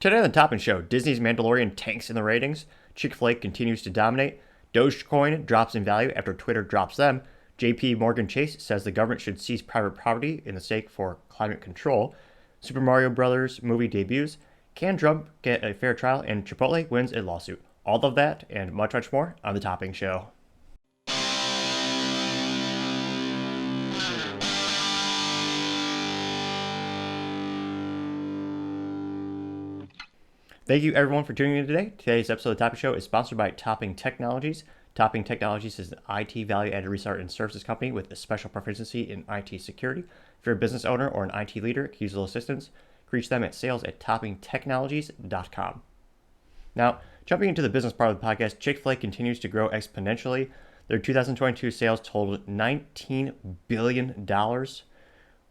Today on the Topping Show, Disney's Mandalorian tanks in the ratings, Chick-fil-A continues to dominate, Dogecoin drops in value after Twitter drops them, JP Morgan Chase says the government should seize private property in the stake for climate control, Super Mario Bros. Movie debuts, can Trump get a fair trial, and Chipotle wins a lawsuit. All of that and much, much more on the Topping Show. Thank you, everyone, for tuning in today. Today's episode of the Topping Show is sponsored by Topping Technologies. Topping Technologies is an IT value-added research and services company with a special proficiency in IT security. If you're a business owner or an IT leader, could use a little assistance, reach them at sales@toppingtechnologies.com. Now, jumping into the business part of the podcast, Chick-fil-A continues to grow exponentially. Their 2022 sales totaled $19 billion,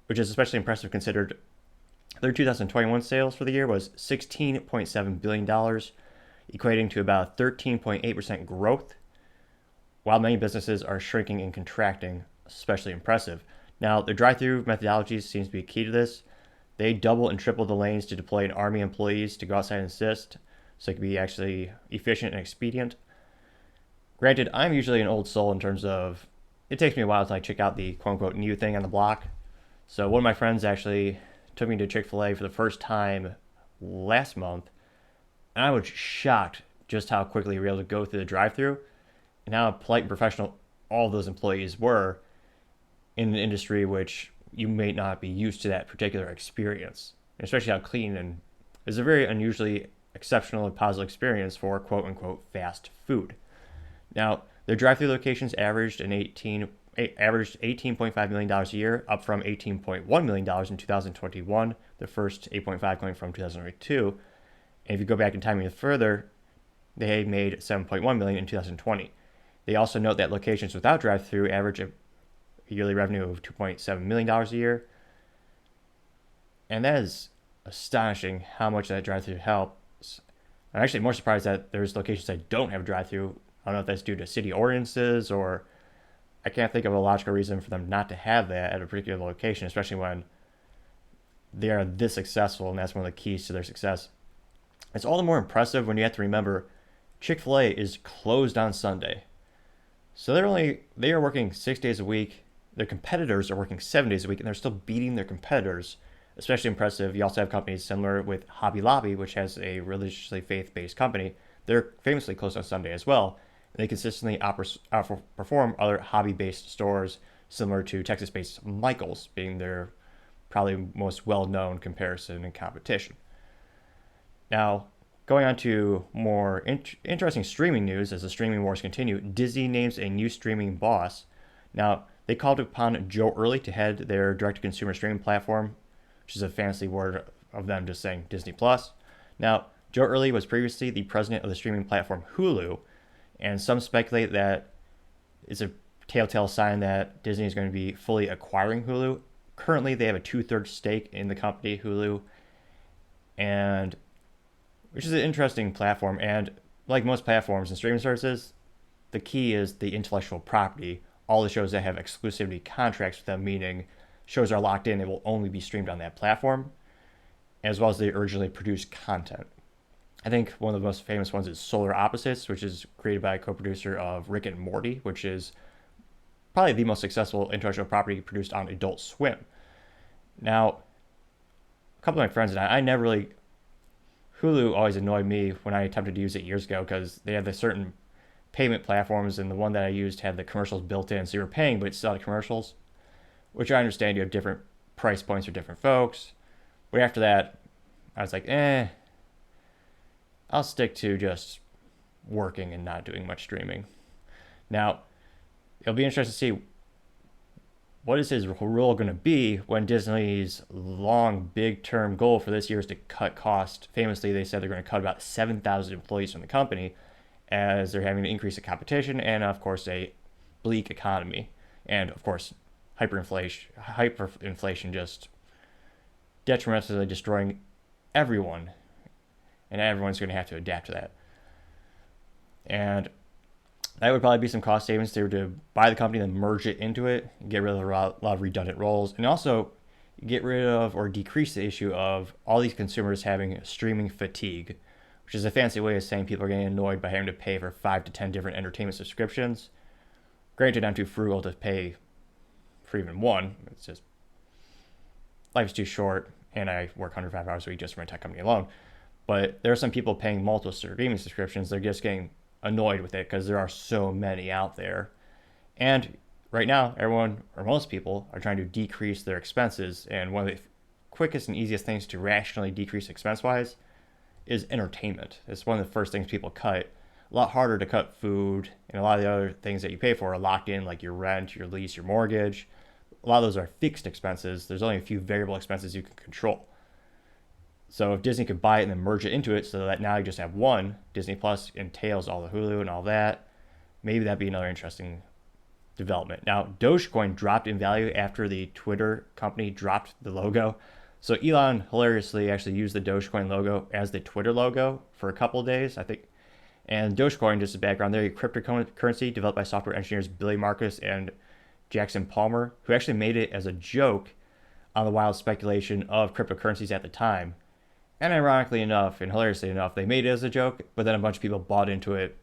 which is especially impressive considered their 2021 sales for the year was $16.7 billion, equating to about 13.8% growth, while many businesses are shrinking and contracting, especially impressive. Now, their drive-through methodology seems to be key to this. They double and triple the lanes to deploy an army of employees to go outside and assist, so it can be actually efficient and expedient. Granted, I'm usually an old soul in terms of it takes me a while until I check out the quote-unquote new thing on the block. So one of my friends actually took me to Chick-fil-A for the first time last month, and I was shocked just how quickly we were able to go through the drive-thru and how polite and professional all of those employees were in an industry which you may not be used to that particular experience, especially how clean and is a very unusually exceptional and positive experience for quote-unquote fast food. Now, their drive-thru locations averaged $18.5 million a year, up from $18.1 million in 2021, the first 8.5 coming from 2022. And if you go back in time even further, they made $7.1 million in 2020. They also note that locations without drive-thru average a yearly revenue of $2.7 million a year. And that is astonishing how much that drive-thru helps. I'm actually more surprised that there's locations that don't have drive-thru. I don't know if that's due to city ordinances or I can't think of a logical reason for them not to have that at a particular location, especially when they are this successful, and that's one of the keys to their success. It's all the more impressive when you have to remember Chick-fil-A is closed on Sunday. So they are working 6 days a week. Their competitors are working 7 days a week, and they're still beating their competitors. Especially impressive. You also have companies similar with Hobby Lobby, which has a religiously faith-based company. They're famously closed on Sunday as well. They consistently outperform other hobby-based stores similar to Texas-based Michael's, being their probably most well-known comparison and competition. Now, going on to more interesting streaming news as the streaming wars continue, Disney names a new streaming boss. Now, they called upon Joe Early to head their direct-to-consumer streaming platform, which is a fancy word of them just saying Disney+. Now, Joe Early was previously the president of the streaming platform Hulu, and some speculate that it's a telltale sign that Disney is going to be fully acquiring Hulu. Currently, they have a 2/3 stake in the company Hulu, and which is an interesting platform. And like most platforms and streaming services, the key is the intellectual property. All the shows that have exclusivity contracts with them, meaning shows are locked in, it will only be streamed on that platform, as well as the originally produced content. I think one of the most famous ones is Solar Opposites, which is created by a co-producer of Rick and Morty, which is probably the most successful intellectual property produced on Adult Swim. Now, a couple of my friends and I never really... Hulu always annoyed me when I attempted to use it years ago because they had the certain payment platforms, and the one that I used had the commercials built in, so you were paying, but it's still had commercials, which I understand you have different price points for different folks. But after that, I was like, I'll stick to just working and not doing much streaming. Now, it'll be interesting to see what is his role going to be when Disney's long, big-term goal for this year is to cut costs. Famously, they said they're going to cut about 7,000 employees from the company as they're having to increase the competition and, of course, a bleak economy. And, of course, hyperinflation just detrimentally destroying everyone, and everyone's going to have to adapt to that. And that would probably be some cost savings. They were to buy the company and merge it into it, and get rid of a lot of redundant roles. And also, get rid of or decrease the issue of all these consumers having streaming fatigue, which is a fancy way of saying people are getting annoyed by having to pay for 5 to 10 different entertainment subscriptions. Granted, I'm too frugal to pay for even one. It's just life's too short, and I work 105 hours a week just for my tech company alone. But there are some people paying multiple streaming subscriptions. They're just getting annoyed with it because there are so many out there. And right now, everyone, or most people, are trying to decrease their expenses. And one of the quickest and easiest things to rationally decrease expense-wise is entertainment. It's one of the first things people cut. A lot harder to cut food, and a lot of the other things that you pay for are locked in, like your rent, your lease, your mortgage. A lot of those are fixed expenses. There's only a few variable expenses you can control. So if Disney could buy it and then merge it into it so that now you just have one, Disney Plus entails all the Hulu and all that, maybe that'd be another interesting development. Now, Dogecoin dropped in value after the Twitter company dropped the logo. So Elon hilariously actually used the Dogecoin logo as the Twitter logo for a couple of days, I think. And Dogecoin, just a background there, a cryptocurrency developed by software engineers Billy Marcus and Jackson Palmer, who actually made it as a joke on the wild speculation of cryptocurrencies at the time. And ironically enough, and hilariously enough, they made it as a joke, but then a bunch of people bought into it,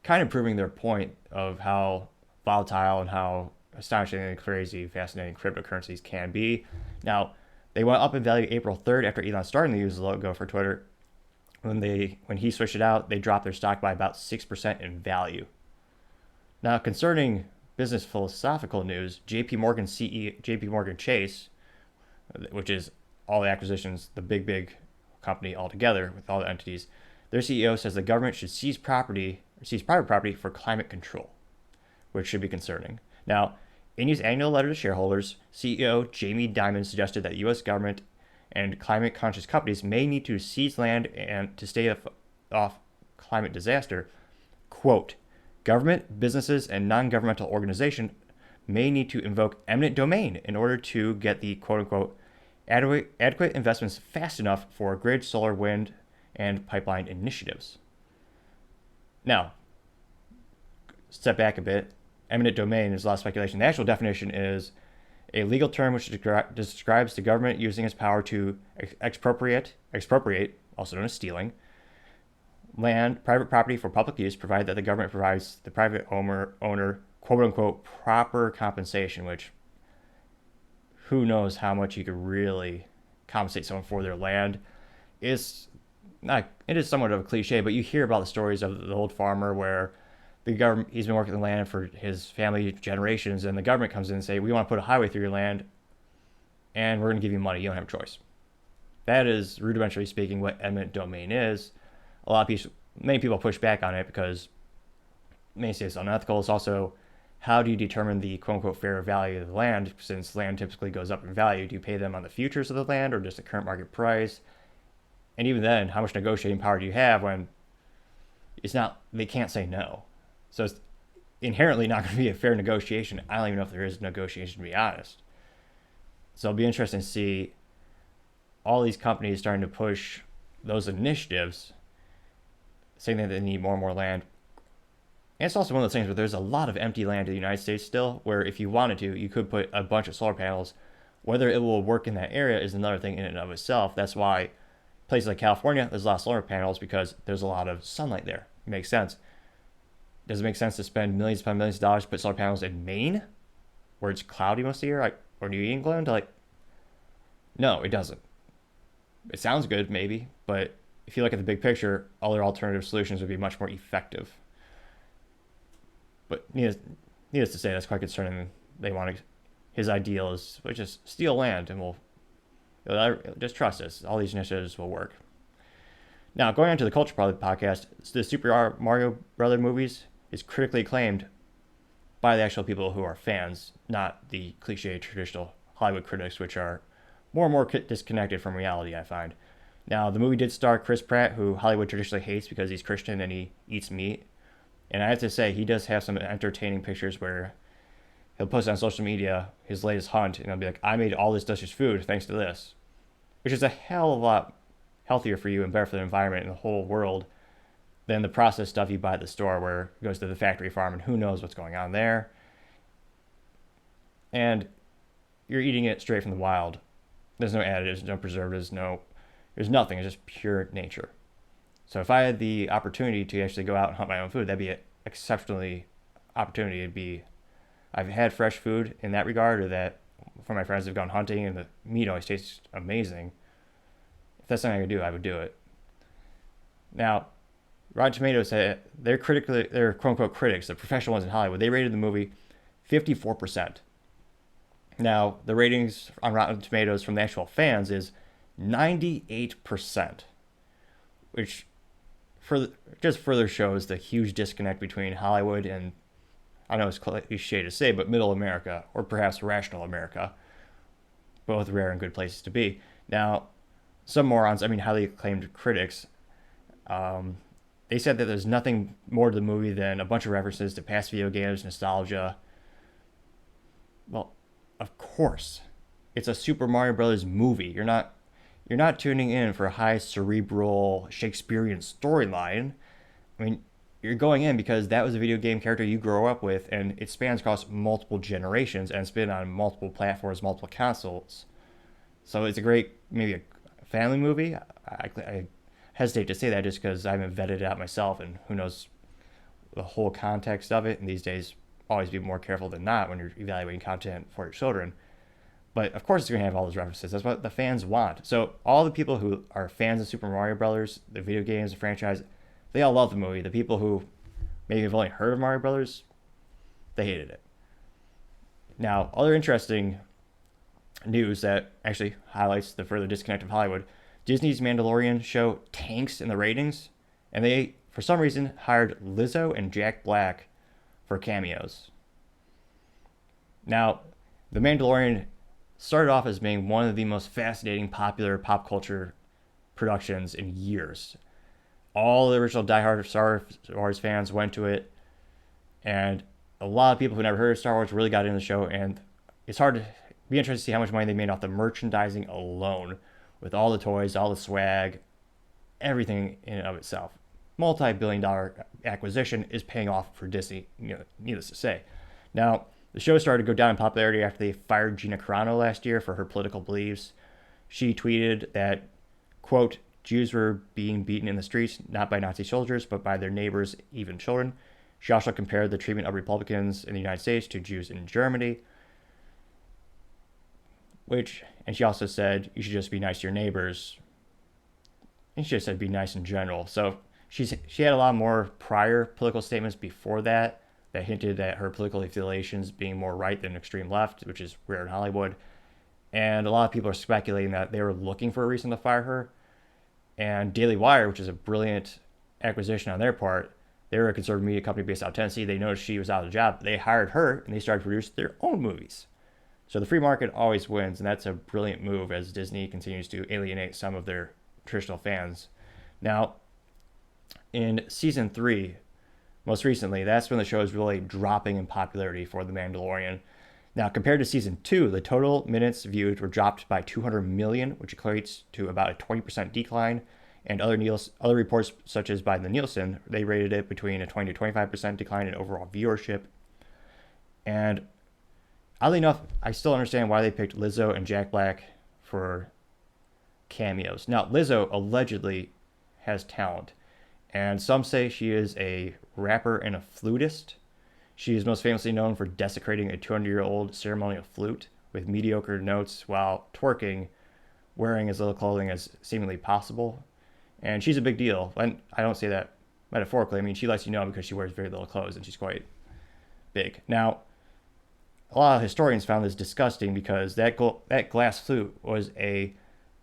kind of proving their point of how volatile and how astonishingly crazy, fascinating cryptocurrencies can be. Now, they went up in value April 3rd after Elon started to use the logo for Twitter. When he switched it out, they dropped their stock by about 6% in value. Now, concerning business philosophical news, JP Morgan Chase, which is all the acquisitions, the big company altogether with all the entities, their CEO says the government should seize private property for climate control, which should be concerning. Now, in his annual letter to shareholders, CEO Jamie Dimon suggested that the U.S. government and climate-conscious companies may need to seize land and to stay off climate disaster. Quote, government, businesses, and non-governmental organizations may need to invoke eminent domain in order to get the quote-unquote adequate investments fast enough for grid, solar, wind, and pipeline initiatives. Now, step back a bit. Eminent domain is a lot of speculation. The actual definition is a legal term which describes the government using its power to expropriate, also known as stealing, land, private property for public use, provided that the government provides the private owner quote-unquote proper compensation, which who knows how much you could really compensate someone for their land. It is somewhat of a cliche, but you hear about the stories of the old farmer where the government, he's been working the land for his family generations, and the government comes in and say, we want to put a highway through your land, and we're going to give you money. You don't have a choice. That is, rudimentarily speaking, what eminent domain is. Many people push back on it because many say it's unethical. It's also, how do you determine the quote-unquote fair value of the land, since land typically goes up in value? Do you pay them on the futures of the land or just the current market price? And even then, how much negotiating power do you have when they can't say no? So it's inherently not going to be a fair negotiation. I don't even know if there is a negotiation, to be honest. So it'll be interesting to see all these companies starting to push those initiatives, saying that they need more and more land. And it's also one of those things where there's a lot of empty land in the United States still, where if you wanted to, you could put a bunch of solar panels. Whether it will work in that area is another thing in and of itself. That's why places like California, there's a lot of solar panels, because there's a lot of sunlight there. It makes sense. Does it make sense to spend millions of dollars to put solar panels in Maine, where it's cloudy most of the year, or New England? No, it doesn't. It sounds good, maybe, but if you look at the big picture, other alternative solutions would be much more effective. But needless to say, that's quite concerning. His ideal is just steal land, and just trust us. All these initiatives will work. Now, going on to the culture part of the podcast, the Super Mario Brother movies is critically acclaimed by the actual people who are fans, not the cliche traditional Hollywood critics, which are more and more disconnected from reality, I find. Now, the movie did star Chris Pratt, who Hollywood traditionally hates because he's Christian and he eats meat. And I have to say, he does have some entertaining pictures where he'll post on social media his latest hunt, and he'll be like, I made all this delicious food thanks to this. Which is a hell of a lot healthier for you and better for the environment and the whole world than the processed stuff you buy at the store, where it goes to the factory farm and who knows what's going on there. And you're eating it straight from the wild. There's no additives, no preservatives, there's nothing. It's just pure nature. So if I had the opportunity to actually go out and hunt my own food, that'd be an exceptionally opportunity. I've had fresh food in that regard, or that for my friends who've gone hunting and the meat always tastes amazing. If that's something I could do, I would do it. Now, Rotten Tomatoes said they're quote unquote critics, the professional ones in Hollywood. They rated the movie 54%. Now, the ratings on Rotten Tomatoes from the actual fans is 98%, which just further shows the huge disconnect between Hollywood and, I know it's cliche to say, but middle America, or perhaps rational America. Both rare and good places to be. Now, some morons, highly acclaimed critics, they said that there's nothing more to the movie than a bunch of references to past video games, nostalgia. Well, of course, it's a Super Mario Brothers movie. You're not tuning in for a high cerebral Shakespearean storyline. You're going in because that was a video game character you grew up with, and it spans across multiple generations, and it's been on multiple platforms, multiple consoles. So it's a great, maybe a family movie. I hesitate to say that just because I haven't vetted it out myself, and who knows the whole context of it. And these days, always be more careful than not when you're evaluating content for your children. But of course, it's going to have all those references. That's what the fans want. So all the people who are fans of Super Mario Brothers, the video games, the franchise, they all love the movie. The people who maybe have only heard of Mario Brothers, they hated it. Now, other interesting news that actually highlights the further disconnect of Hollywood: Disney's Mandalorian show tanks in the ratings, and they, for some reason, hired Lizzo and Jack Black for cameos. Now, The Mandalorian started off as being one of the most fascinating, popular pop culture productions in years. All the original diehard Star Wars fans went to it, and a lot of people who never heard of Star Wars really got into the show, and it's hard to be interested to see how much money they made off the merchandising alone, with all the toys, all the swag, everything in and of itself. Multi-billion-dollar acquisition is paying off for Disney, needless to say. Now, the show started to go down in popularity after they fired Gina Carano last year for her political beliefs. She tweeted that, quote, Jews were being beaten in the streets, not by Nazi soldiers, but by their neighbors, even children. She also compared the treatment of Republicans in the United States to Jews in Germany. And she also said, you should just be nice to your neighbors. And she just said, be nice in general. So she had a lot more prior political statements before that hinted at her political affiliations being more right than extreme left, which is rare in Hollywood. And a lot of people are speculating that they were looking for a reason to fire her. And Daily Wire, which is a brilliant acquisition on their part, they were a conservative media company based out of Tennessee. They noticed she was out of a job. They hired her, and they started to produce their own movies. So the free market always wins, and that's a brilliant move as Disney continues to alienate some of their traditional fans. Now, in season 3, most recently, that's when the show is really dropping in popularity for The Mandalorian. Now, compared to season 2, the total minutes viewed were dropped by 200 million, which equates to about a 20% decline. And other reports, such as by the Nielsen, they rated it between a 20 to 25% decline in overall viewership. And oddly enough, I still understand why they picked Lizzo and Jack Black for cameos. Now, Lizzo allegedly has talent, and some say she is a rapper and a flutist. She is most famously known for desecrating a 200-year-old ceremonial flute with mediocre notes while twerking, wearing as little clothing as seemingly possible. And she's a big deal. And I don't say that metaphorically. She lets you know because she wears very little clothes and she's quite big. Now, a lot of historians found this disgusting because that glass flute was a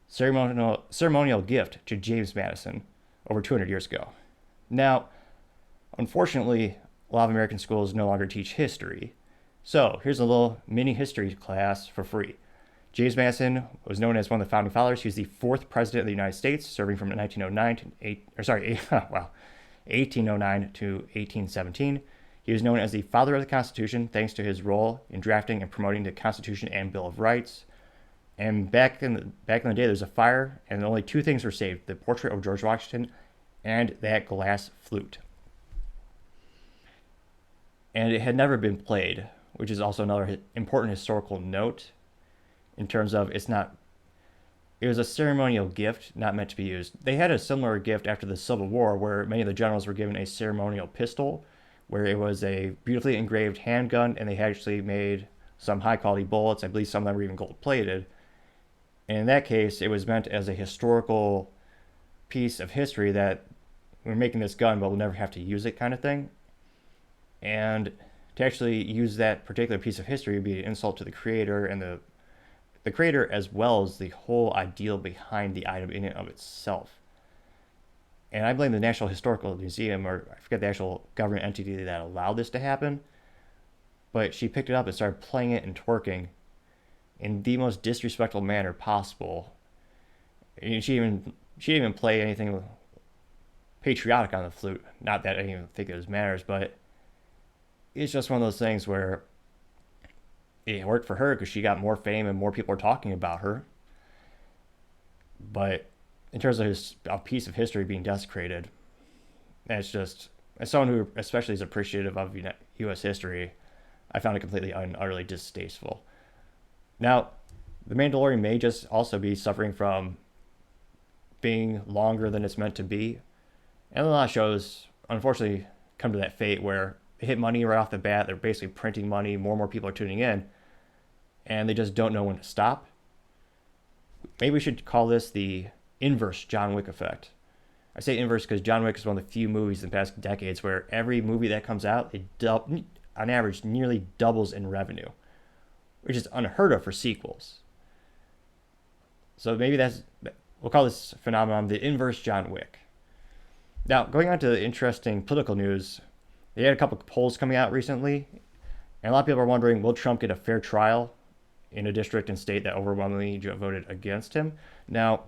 ceremonial gift to James Madison over 200 years ago. Now, unfortunately, a lot of American schools no longer teach history. So here's a little mini history class for free. James Madison was known as one of the founding fathers. He was the 4th president of the United States, serving from 1809 to 1817. He was known as the father of the Constitution thanks to his role in drafting and promoting the Constitution and Bill of Rights. And back in the day, there was a fire, and only 2 things were saved: the portrait of George Washington and that glass flute. And it had never been played, which is also another important historical note in terms of it's not It was a ceremonial gift, not meant to be used. They had a similar gift after the Civil War, where many of the generals were given a ceremonial pistol, where it was a beautifully engraved handgun, and they actually made some high quality bullets. I believe some of them were even gold plated. And in that case, it was meant as a historical piece of history that we're making this gun, but we'll never have to use it, kind of thing. And to actually use that particular piece of history would be an insult to the creator and the creator, as well as the whole ideal behind the item in and of itself. And I blame the National Historical Museum, or I forget the actual government entity that allowed this to happen, but she picked it up and started playing it and twerking in the most disrespectful manner possible. And she didn't even play anything patriotic on the flute. Not that I didn't even think it was manners, but it's just one of those things where it worked for her because she got more fame and more people are talking about her. But in terms of a piece of history being desecrated, that's just, as someone who especially is appreciative of U.S. history, I found it completely and utterly distasteful. Now, The Mandalorian may just also be suffering from being longer than it's meant to be. And a lot of shows, unfortunately, come to that fate where they hit money right off the bat. They're basically printing money. More and more people are tuning in. And they just don't know when to stop. Maybe we should call this the inverse John Wick effect. I say inverse because John Wick is one of the few movies in the past decades where every movie that comes out, it on average nearly doubles in revenue, which is unheard of for sequels. So maybe we'll call this phenomenon the inverse John Wick. Now, going on to interesting political news, they had a couple of polls coming out recently, and a lot of people are wondering, will Trump get a fair trial in a district and state that overwhelmingly voted against him? Now,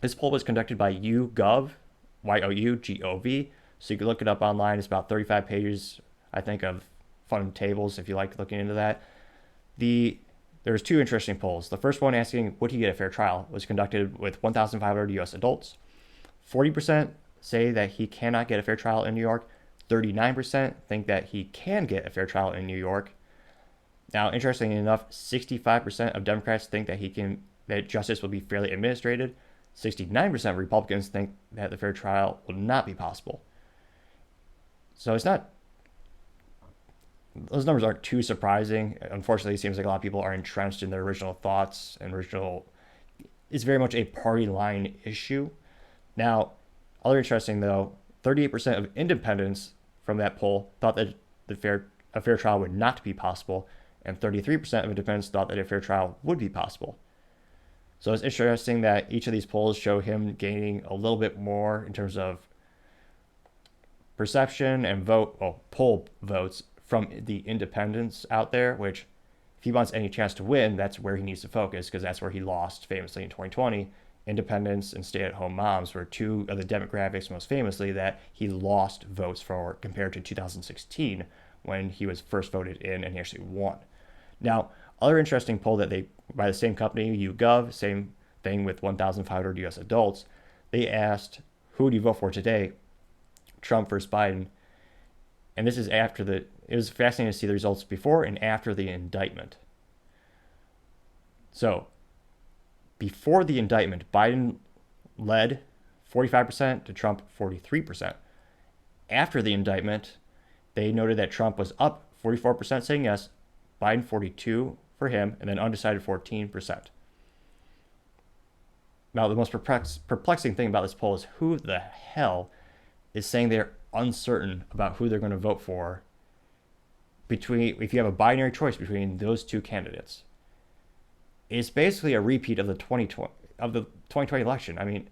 this poll was conducted by YouGov, Y-O-U-G-O-V, so you can look it up online. It's about 35 pages, I think, of fun tables if you like looking into that. There's two interesting polls. The first one asking, would he get a fair trial, was conducted with 1,500 U.S. adults. 40% say that he cannot get a fair trial in New York. 39% think that he can get a fair trial in New York. Now, interestingly enough, 65% of Democrats think that justice will be fairly administrated. 69% of Republicans think that the fair trial will not be possible. So those numbers aren't too surprising. Unfortunately, it seems like a lot of people are entrenched in their original thoughts and it's very much a party line issue. Now, other interesting though, 38% of independents from that poll thought that a fair trial would not be possible, and 33% of independents thought that a fair trial would be possible. So it's interesting that each of these polls show him gaining a little bit more in terms of perception and poll votes from the independents out there, which if he wants any chance to win, that's where he needs to focus, because that's where he lost famously in 2020. Independents and stay-at-home moms were two of the demographics most famously that he lost votes for compared to 2016 when he was first voted in and he actually won. Now, other interesting poll by the same company, YouGov, same thing with 1,500 U.S. adults, they asked, who do you vote for today, Trump versus Biden? And this is it was fascinating to see the results before and after the indictment. So, before the indictment, Biden led 45% to Trump 43%. After the indictment, they noted that Trump was up 44% saying yes, Biden 42% for him, and then undecided 14%. Now, the most perplexing thing about this poll is who the hell is saying they're uncertain about who they're going to vote for if you have a binary choice between those two candidates. It's basically a repeat of the 2020 election. I mean,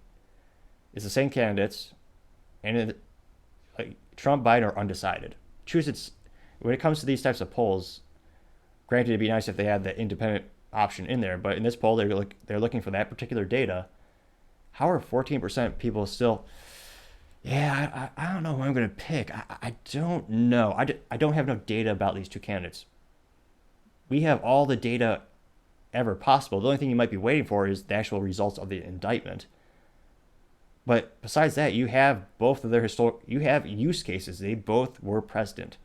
it's the same candidates, and Trump, Biden are undecided. When it comes to these types of polls, granted, it'd be nice if they had the independent option in there, but in this poll, they're looking for that particular data. How are 14% people still? Yeah, I don't know who I'm going to pick. I don't know. I don't have no data about these two candidates. We have all the data ever possible. The only thing you might be waiting for is the actual results of the indictment. But besides that, you have both of their you have use cases. They both were president.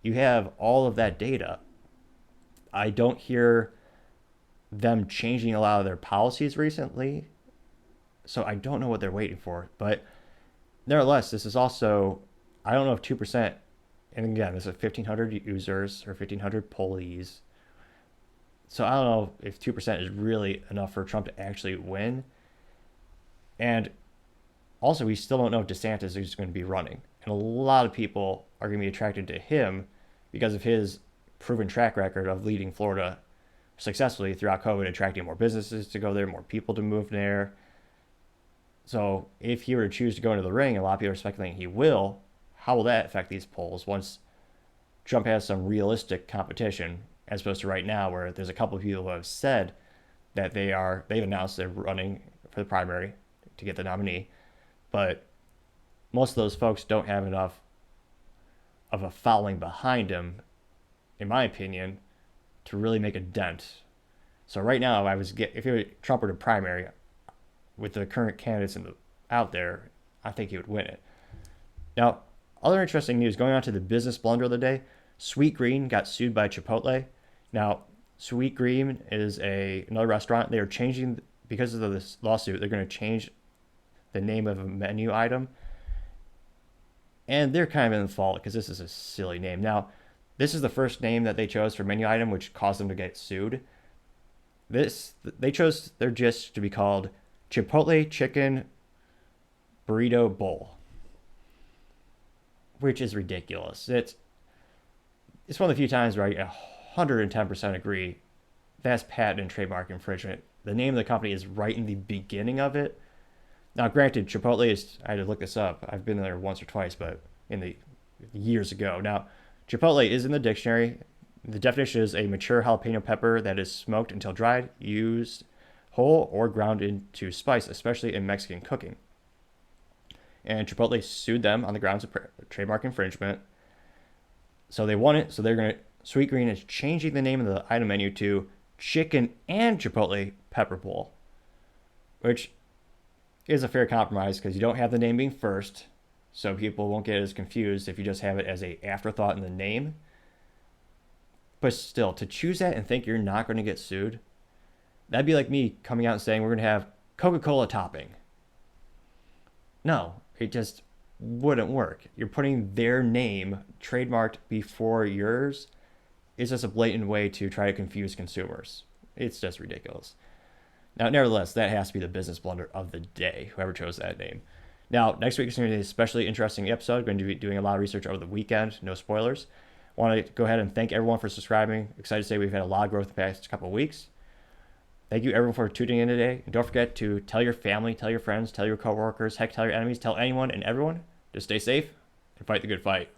You have all of that data. I don't hear them changing a lot of their policies recently. So I don't know what they're waiting for. But nevertheless, this is also, I don't know if 2%, and again, this is 1,500 users or 1,500 pollees. So I don't know if 2% is really enough for Trump to actually win. And also, we still don't know if DeSantis is going to be running. And a lot of people are going to be attracted to him because of his proven track record of leading Florida successfully throughout COVID, attracting more businesses to go there, more people to move there. So if he were to choose to go into the ring, a lot of people are speculating he will. How will that affect these polls once Trump has some realistic competition, as opposed to right now where there's a couple of people who have said that they've announced they're running for the primary to get the nominee, but most of those folks don't have enough of a following behind him, in my opinion, to really make a dent. So right now, if Trump were to primary with the current candidates out there, I think he would win it. Now, other interesting news going on to the business blunder of the day. Sweet Green got sued by Chipotle. Now, Sweet Green is another restaurant. They are changing, because of this lawsuit, they're going to change the name of a menu item. And they're kind of in fault because this is a silly name. Now, this is the first name that they chose for menu item, which caused them to get sued. They chose their gist to be called Chipotle Chicken Burrito Bowl, which is ridiculous. It's one of the few times where I 110% agree that's patent and trademark infringement. The name of the company is right in the beginning of it. Now, granted, Chipotle I had to look this up. I've been there once or twice, but in the years ago. Now, Chipotle is in the dictionary. The definition is a mature jalapeno pepper that is smoked until dried, used whole, or ground into spice, especially in Mexican cooking. And Chipotle sued them on the grounds of trademark infringement. So they won it. So Sweet Green is changing the name of the item menu to Chicken and Chipotle Pepper Bowl, which is a fair compromise because you don't have the name being first, so people won't get as confused if you just have it as a afterthought in the name. But still, to choose that and think you're not going to get sued, that'd be like me coming out and saying we're going to have Coca-Cola topping. No, it just wouldn't work. You're putting their name trademarked before yours. It's just a blatant way to try to confuse consumers. It's just ridiculous. Now, nevertheless, that has to be the business blunder of the day, whoever chose that name. Now, next week is going to be an especially interesting episode. I'm going to be doing a lot of research over the weekend. No spoilers. Want to go ahead and thank everyone for subscribing. Excited to say we've had a lot of growth the past couple of weeks. Thank you, everyone, for tuning in today. And don't forget to tell your family, tell your friends, tell your coworkers, heck, tell your enemies, tell anyone and everyone to stay safe and fight the good fight.